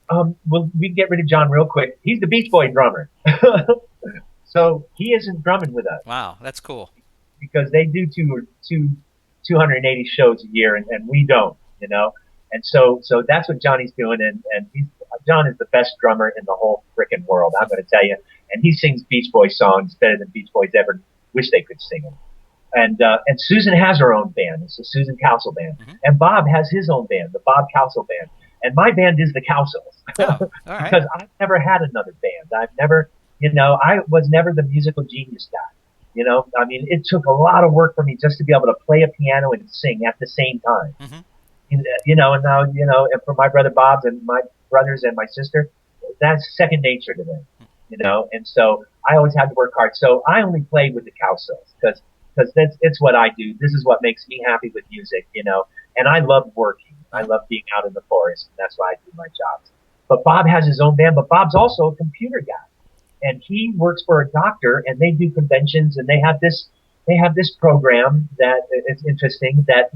Well, we can get rid of John real quick. He's the Beach Boy drummer. So he isn't drumming with us. Wow, that's cool. Because they do 280 shows a year, and we don't, And so that's what Johnny's doing, and John is the best drummer in the whole frickin' world, I'm going to tell you. And he sings Beach Boys songs better than Beach Boys ever wish they could sing them. And Susan has her own band. It's the Susan Cowsill Band. Mm-hmm. And Bob has his own band, the Bob Cowsill Band. And my band is the Cowsills. Oh, all right. Because I've never had another band. I've never, I was never the musical genius guy. I mean, it took a lot of work for me just to be able to play a piano and sing at the same time. Mm-hmm. And now, and for my brother Bob and my brothers and my sister, that's second nature to them, and so I always had to work hard. So I only played with the Cowsills because it's what I do. This is what makes me happy with music, and I love working. I love being out in the forest, and that's why I do my jobs. But Bob has his own band, but Bob's also a computer guy, and he works for a doctor, and they do conventions, and they have this program that it's interesting that,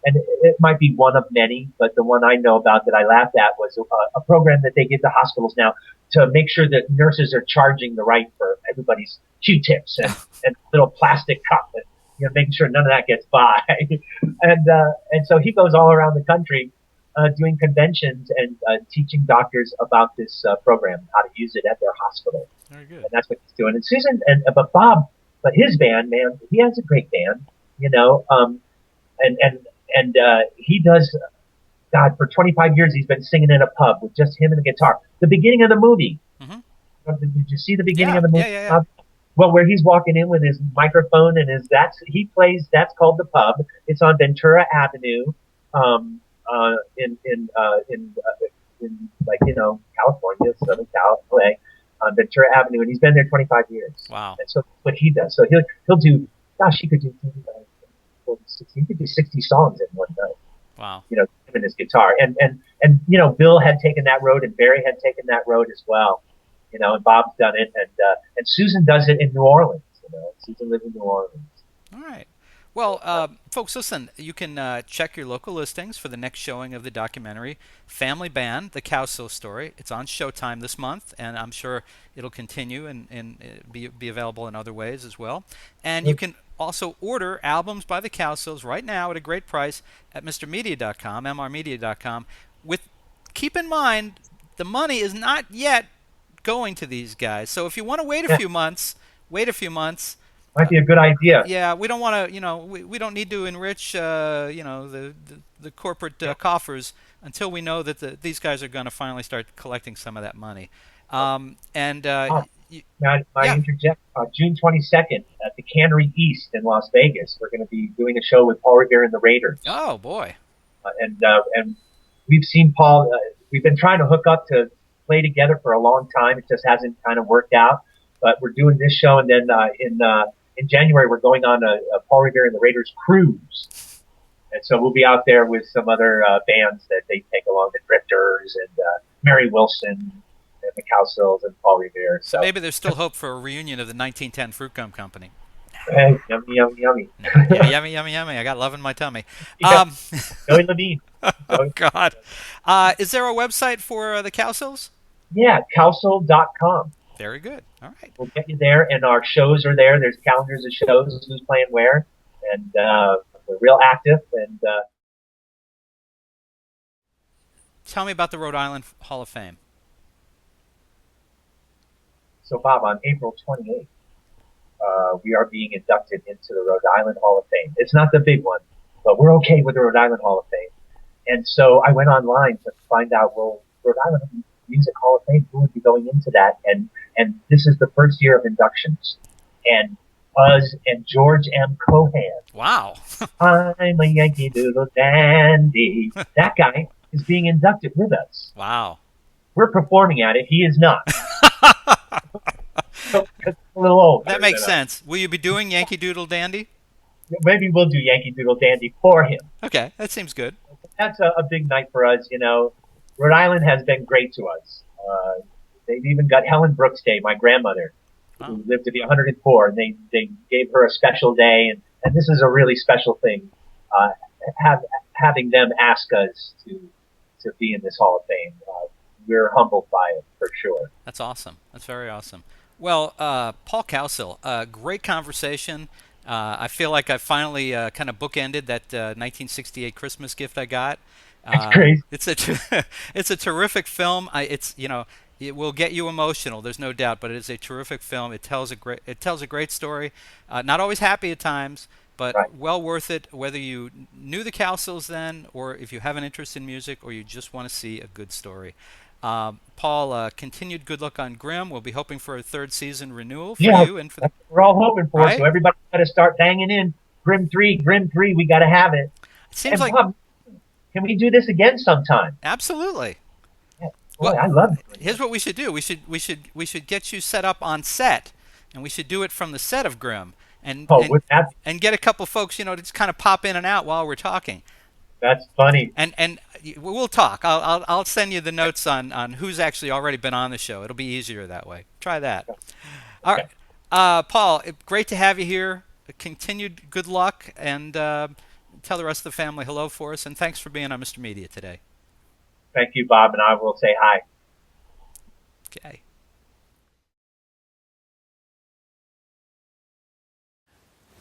and it might be one of many, but the one I know about that I laughed at was a program that they give to hospitals now to make sure that nurses are charging the right for everybody's Q-tips and little plastic cup, and making sure none of that gets by. And so he goes all around the country doing conventions and teaching doctors about this program, how to use it at their hospital. Very good. And that's what he's doing. And Susan, but Bob, but his band, man, he has a great band, and he does, God, for 25 years he's been singing in a pub with just him and the guitar. The beginning of the movie. Mm-hmm. Did you see the beginning of the movie? Yeah. Well, where he's walking in with his microphone and he plays, that's called the pub. It's on Ventura Avenue, in California, Southern California, on Ventura Avenue, and he's been there 25 years. Wow. And so that's what he does. So he'll do, gosh, he could do 60 songs in one night. Wow. Him and his guitar. And Bill had taken that road and Barry had taken that road as well. And Bob's done it and Susan does it in New Orleans. Susan lives in New Orleans. All right. Well, folks, listen, you can check your local listings for the next showing of the documentary Family Band, The Cowsills Story. It's on Showtime this month, and I'm sure it'll continue and be available in other ways as well. And you can also order albums by the Cowsills right now at a great price at MrMedia.com, MRMedia.com, with keep in mind, the money is not yet going to these guys. So if you want to wait a Yeah. few months, wait a few months. Might be a good idea. Yeah, we don't want to, we don't need to enrich, the corporate coffers until we know that these guys are going to finally start collecting some of that money. And May I yeah. interject? June 22nd at the Cannery East in Las Vegas, we're going to be doing a show with Paul Revere and the Raiders. Oh boy. And we've seen Paul. We've been trying to hook up to play together for a long time. It just hasn't kind of worked out. But we're doing this show, and then in January we're going on a Paul Revere and the Raiders cruise. And so we'll be out there with some other bands that they take along, the Drifters and Mary Wilson and the Cowsills and Paul Revere. So maybe there's still hope for a reunion of the 1910 Fruitgum Company. Hey, yummy, yummy, yummy. Yeah, yummy, yummy, yummy. I got love in my tummy. Yeah. Joey Levine. Oh, God. Is there a website for the Cowsills? Yeah, Cowsill.com. Very good. All right. We'll get you there, and our shows are there. There's calendars of shows, who's playing where, and we're real active. And Tell me about the Rhode Island Hall of Fame. so, Bob, on April 28th, we are being inducted into the Rhode Island Hall of Fame. It's not the big one, but we're okay with the Rhode Island Hall of Fame. And so I went online to find out, well, Rhode Island Music Hall of Fame, who would be going into that? And this is the first year of inductions. And Buzz and George M. Cohan. Wow. I'm a Yankee Doodle Dandy. That guy is being inducted with us. Wow. We're performing at it. He is not. So, a little old. That makes sense. Will you be doing Yankee Doodle Dandy? Maybe we'll do Yankee Doodle Dandy for him. Okay, that seems good. That's a big night for us. Rhode Island has been great to us. They've even got Helen Brooks Day, my grandmother, who lived to be 104, and they gave her a special day, and this is a really special thing, having them ask us to be in this Hall of Fame. We're humbled by it, for sure. That's awesome. That's very awesome. Well, Paul Cowsill, great conversation. I feel like I finally kind of bookended that 1968 Christmas gift I got. That's great. It's a terrific film. It will get you emotional. There's no doubt, but it is a terrific film. It tells a great story. Not always happy at times, but Right. well worth it. Whether you knew the Cowsills then, or if you have an interest in music, or you just want to see a good story. Paul, continued good luck on Grimm. We'll be hoping for a third season renewal for you and for that's what we're all hoping for. Right? So everybody got to start banging in Grimm 3, we got to have it. It seems And like Bob, can we do this again sometime? absolutely. Yeah. Boy, Well, I love it. Here's what we should do. We should get you set up on set, and we should do it from the set of Grimm, and get a couple folks, to just kind of pop in and out while we're talking. That's funny. And we'll talk. I'll send you the notes on who's actually already been on the show. It'll be easier that way. Try that. All right, Paul. Great to have you here. Continued good luck, and tell the rest of the family hello for us. And thanks for being on Mr. Media today. Thank you, Bob, and I will say hi. Okay.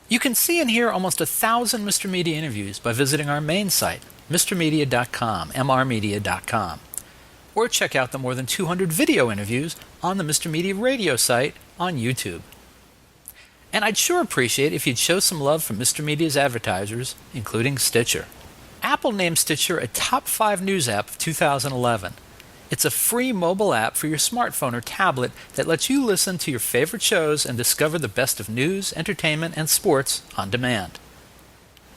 You can see and hear almost 1,000 Mr. Media interviews by visiting our main site, mrmedia.com, mrmedia.com. Or check out the more than 200 video interviews on the Mr. Media radio site on YouTube. And I'd sure appreciate if you'd show some love for Mr. Media's advertisers, including Stitcher. Apple named Stitcher a top 5 news app of 2011. It's a free mobile app for your smartphone or tablet that lets you listen to your favorite shows and discover the best of news, entertainment, and sports on demand.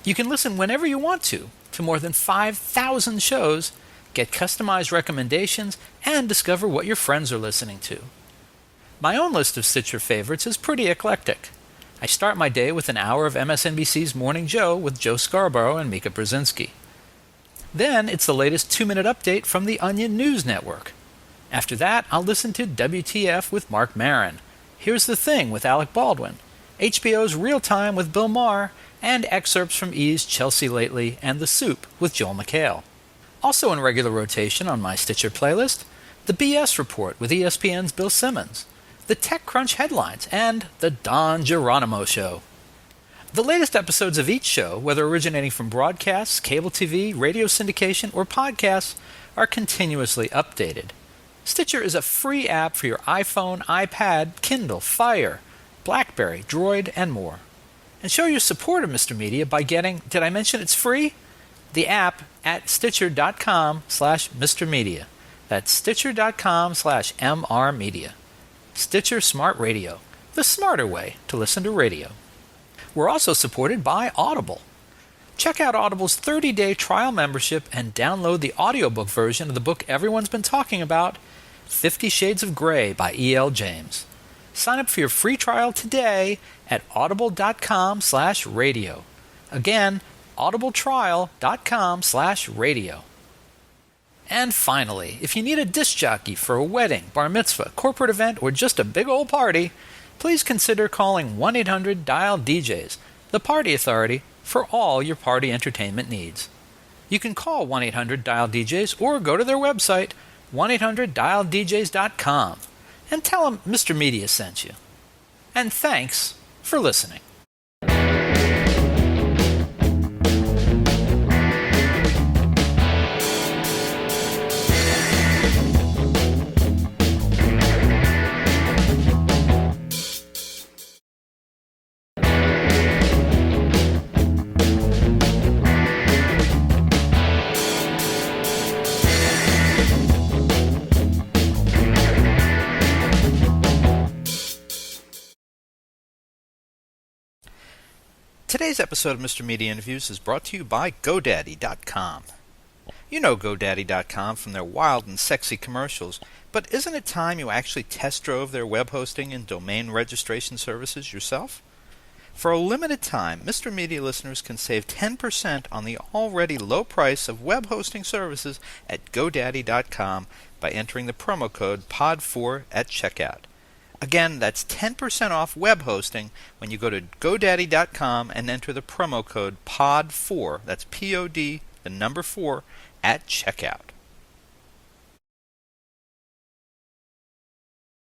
You can listen whenever you want to more than 5,000 shows, get customized recommendations, and discover what your friends are listening to. My own list of Stitcher favorites is pretty eclectic. I start my day with an hour of MSNBC's Morning Joe with Joe Scarborough and Mika Brzezinski. Then it's the latest 2-minute update from the Onion News Network. After that, I'll listen to WTF with Mark Maron, Here's the Thing with Alec Baldwin, HBO's Real Time with Bill Maher, and excerpts from E's Chelsea Lately and The Soup with Joel McHale. Also in regular rotation on my Stitcher playlist, the BS Report with ESPN's Bill Simmons, the TechCrunch Headlines, and the Don Geronimo Show. The latest episodes of each show, whether originating from broadcasts, cable TV, radio syndication, or podcasts, are continuously updated. Stitcher is a free app for your iPhone, iPad, Kindle, Fire, BlackBerry, Droid, and more. And show your support of Mr. Media by getting, did I mention it's free? The app at stitcher.com/MrMedia. That's stitcher.com/MRmedia. Stitcher Smart Radio, the smarter way to listen to radio. We're also supported by Audible. Check out Audible's 30-day trial membership and download the audiobook version of the book everyone's been talking about, 50 Shades of Grey by E.L. James. Sign up for your free trial today at audible.com/radio. Again, audibletrial.com/radio. And finally, if you need a disc jockey for a wedding, bar mitzvah, corporate event, or just a big old party, please consider calling 1-800-DIAL-DJs, the party authority for all your party entertainment needs. You can call 1-800-DIAL-DJs or go to their website, 1-800-DIAL-DJs.com, and tell them Mr. Media sent you. And thanks for listening. Today's episode of Mr. Media Interviews is brought to you by GoDaddy.com. You know GoDaddy.com from their wild and sexy commercials, but isn't it time you actually test drove their web hosting and domain registration services yourself? For a limited time, Mr. Media listeners can save 10% on the already low price of web hosting services at GoDaddy.com by entering the promo code POD4 at checkout. Again, that's 10% off web hosting when you go to GoDaddy.com and enter the promo code POD4, that's P-O-D, the number 4, at checkout.